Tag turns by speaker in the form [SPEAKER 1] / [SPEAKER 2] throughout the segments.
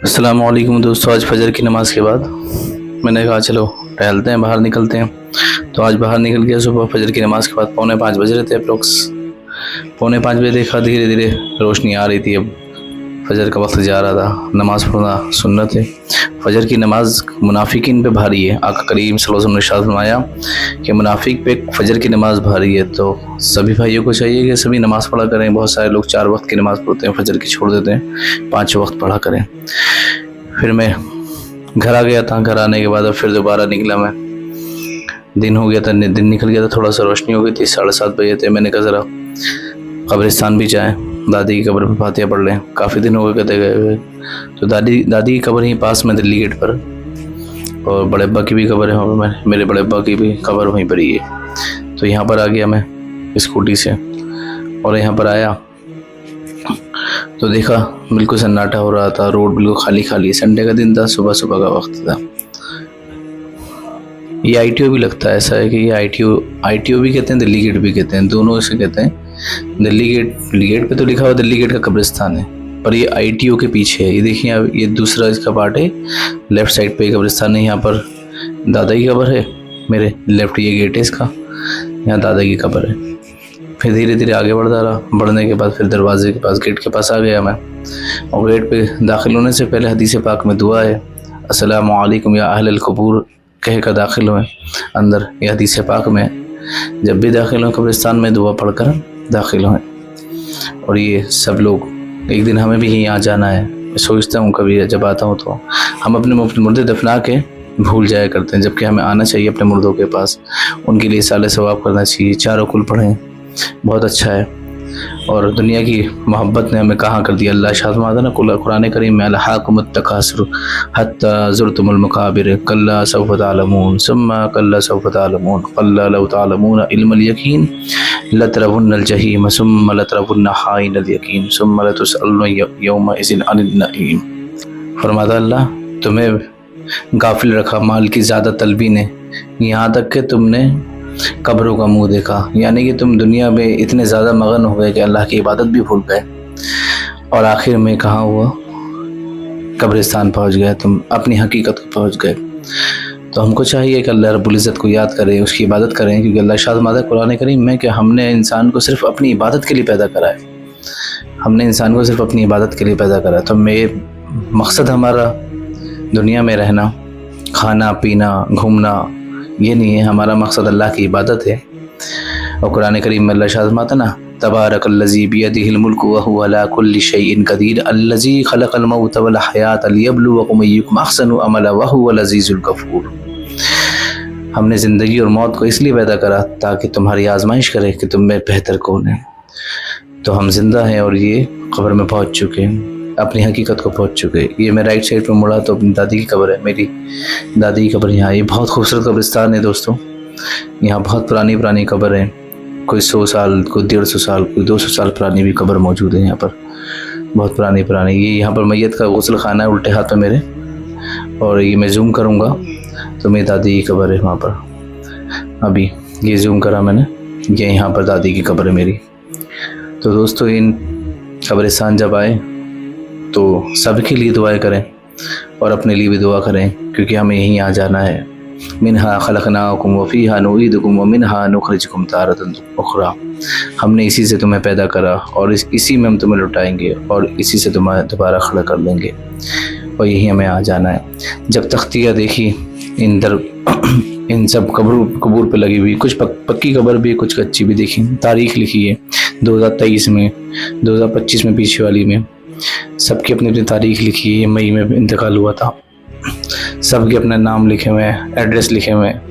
[SPEAKER 1] अस्सलाम वालेकुम दोस्तों। आज फजर की नमाज़ के बाद मैंने कहा चलो टहलते हैं, बाहर निकलते हैं। तो आज बाहर निकल गया सुबह फजर की नमाज़ के बाद। 4:45 बज रहे थे अप्रोक्स। 4:45 बजे देखा धीरे धीरे रोशनी आ रही थी। अब फजर का वक्त जा रहा था। नमाज़ पढ़ना सुन्नत है। फजर की नमाज मुनाफिकीन पे भारी है। आका करीम सल्लल्लाहु अलैहि वसल्लम ने इरशाद फरमाया कि मुनाफिक पे फजर की नमाज भारी है। तो सभी भाइयों को चाहिए कि सभी नमाज़ पढ़ा करें। बहुत सारे लोग 4 वक्त की नमाज़ पढ़ते हैं, फजर की छोड़ देते हैं, 5 वक्त पढ़ा करें। फिर मैं घर आ गया था। घर आने के बाद अब फिर दोबारा निकला मैं। दिन हो गया था, दिन निकल गया था, थोड़ा सा रोशनी हो गई थी, 7:30 बजे थे। मैंने कहा ज़रा कब्रिस्तान भी जाएँ, दादी की कब्र पर फातिहा पढ़ लें। काफ़ी दिन हो गए कहते गए हुए। तो दादी की कब्र ही पास में दिल्ली गेट पर, और बड़े अब्बा की भी कब्र है, और मेरे बड़े अब्बा की भी कब्र वहीं पर ही है। तो यहाँ पर आ गया मैं स्कूटी से, और यहाँ पर आया तो देखा बिल्कुल सन्नाटा हो रहा था। रोड बिल्कुल खाली खाली। संडे का दिन था, सुबह सुबह का वक्त था। ये ITO भी लगता है। ऐसा है कि ये ITO भी कहते हैं, दिल्ली गेट भी कहते हैं, दोनों इसे कहते हैं। दिल्ली गेट पे तो लिखा हुआ दिल्ली गेट का कब्रिस्तान है, पर ये ITO के पीछे है। ये देखिए, अब ये दूसरा इसका पार्ट है। लेफ्ट साइड पे कब्रिस्तान है। यहाँ पर दादा की कब्र है, मेरे लेफ्ट ये गेट है इसका, यहाँ दादा की कब्र है। फिर धीरे धीरे आगे बढ़ता रहा। बढ़ने के बाद फिर दरवाजे के पास, गेट के पास आ गया मैं। और गेट पे दाखिल होने से पहले हदीस पाक में दुआ है, अस्सलामु अलैकुम या अहलल क़ुबूर कह कर दाखिल हुए अंदर। यह हदीस पाक में जब भी दाखिल हों कब्रिस्तान में दुआ पढ़कर दाखिल हों। और ये सब लोग, एक दिन हमें भी यहाँ जाना है। मैं सोचता हूँ कभी जब आता हूँ तो हम अपने मुर्दे दफना के भूल जाया करते हैं, जबकि हमें आना चाहिए अपने मुर्दों के पास। उनके लिए साले सवाब करना चाहिए। 4 कुल पढ़ें, बहुत अच्छा है। और दुनिया की मोहब्बत ने हमें कहाँ कर दिया। अल्लाह शाद माता ना कुरान करीम में, अलहाकुमुत तकासुर हत्ता ज़ुरतुमुल मकाबिर कल्ला सौफ तअलमून सुम्मा कल्ला सौफ तअलमून कल्ला लौ तअलमून इल्मल यकीन लतरवुन्नल जहीम सुम्मा लतरवुन्नहा इनल यकीन सुम्मा लतुसअलुन यौमइज़िन अनिन नईम। फरमाता अल्लाह, तुम्हें गाफिल रखा माल की ज़्यादा तलबी ने, यहाँ तक कि तुमने कब्रों का मुंह देखा। यानी कि तुम दुनिया में इतने ज़्यादा मगन हो गए कि अल्लाह की इबादत भी भूल गए, और आखिर में कहाँ हुआ, कब्रिस्तान पहुँच गए। तुम अपनी हकीकत को पहुँच गए। तो हमको चाहिए कि अल्लाह रब्बुल इज़्ज़त को याद करें, उसकी इबादत करें, क्योंकि अल्लाह शाद माता कुरान करीम में कि हमने इंसान को सिर्फ अपनी इबादत के लिए पैदा करा है। हमने इंसान को सिर्फ अपनी इबादत के लिए पैदा करा है। तो मकसद हमारा दुनिया में रहना, खाना पीना घूमना ये नहीं है। हमारा मकसद अल्लाह की इबादत है। और कुरान करीम में अल्लाह शाद फरमाता ना, तबारकल्लज़ी बियदिहिल मुल्कु व हुवा अला कुल्लि शैइन क़दीर अल्लज़ी खलक़ल मौत वल हयात लियब्लुवकुम अय्युकुम अहसनु अमला व हुवल अज़ीज़ुल गफ़ूर। हमने ज़िंदगी और मौत को इसलिए पैदा करा ताकि तुम्हारी आजमाइश करे कि तुम में बेहतर कौन है। तो हम जिंदा हैं और ये कब्र में पहुँच चुके हैं, अपनी हकीकत को पहुँच चुके हैं। ये मैं राइट साइड पर मुड़ा तो अपनी दादी की कब्र है। मेरी दादी की कब्र यहाँ। ये बहुत खूबसूरत कब्रिस्तान है दोस्तों। यहाँ बहुत पुरानी कब्र है। कोई 100 साल, कोई 150 साल, कोई 200 साल पुरानी भी कब्र मौजूद है यहाँ पर, बहुत पुरानी। ये यहाँ पर मैयत का गुस्ल खाना है उल्टे हाथ में मेरे। और ये मैं जूम करूँगा तो मेरी दादी की कब्र है वहाँ पर। अभी ये जूम करा मैंने, ये यहाँ पर दादी की कब्र है मेरी। तो दोस्तों, इन कब्रिस्तान जब आए तो सबके लिए दुआएं करें और अपने लिए भी दुआ करें, क्योंकि हमें यहीं आ जाना है। मिनहा खलकनाकुम व फीहा नुईदुकुम व मिनहा नुखरिजुकुम तारतन उखरा। हमने इसी से तुम्हें पैदा करा और इसी में हम तुम्हें लुटाएंगे और इसी से तुम्हें दोबारा खड़ा कर लेंगे, और यही हमें आ जाना है। जब तख्तियाँ देखी इन सब कब्र पे लगी हुई, कुछ पक्की कब्र भी, कुछ कच्ची भी देखी। तारीख लिखी है 2023 में, 2025 में, पीछे वाली में सबकी अपनी अपनी तारीख लिखी है। मई में इंतकाल हुआ था। सबके अपने नाम लिखे हुए हैं, एड्रेस लिखे हुए हैं।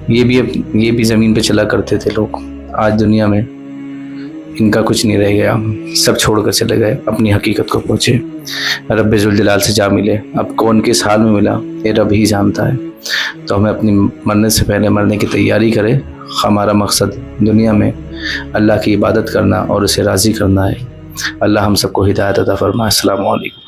[SPEAKER 1] ये भी ज़मीन पे चला करते थे लोग। आज दुनिया में इनका कुछ नहीं रह गया। सब छोड़ कर चले गए, अपनी हकीकत को पहुँचे, रब्बे जुल जलाल से जा मिले। अब कौन किस हाल में मिला ये रब ही जानता है। तो हमें अपनी मरने से पहले मरने की तैयारी करें। हमारा मकसद दुनिया में अल्लाह की इबादत करना और उसे राज़ी करना है। अल्लाह हम सबको हिदायत अता फरमाए। अस्सलामु अलैकुम।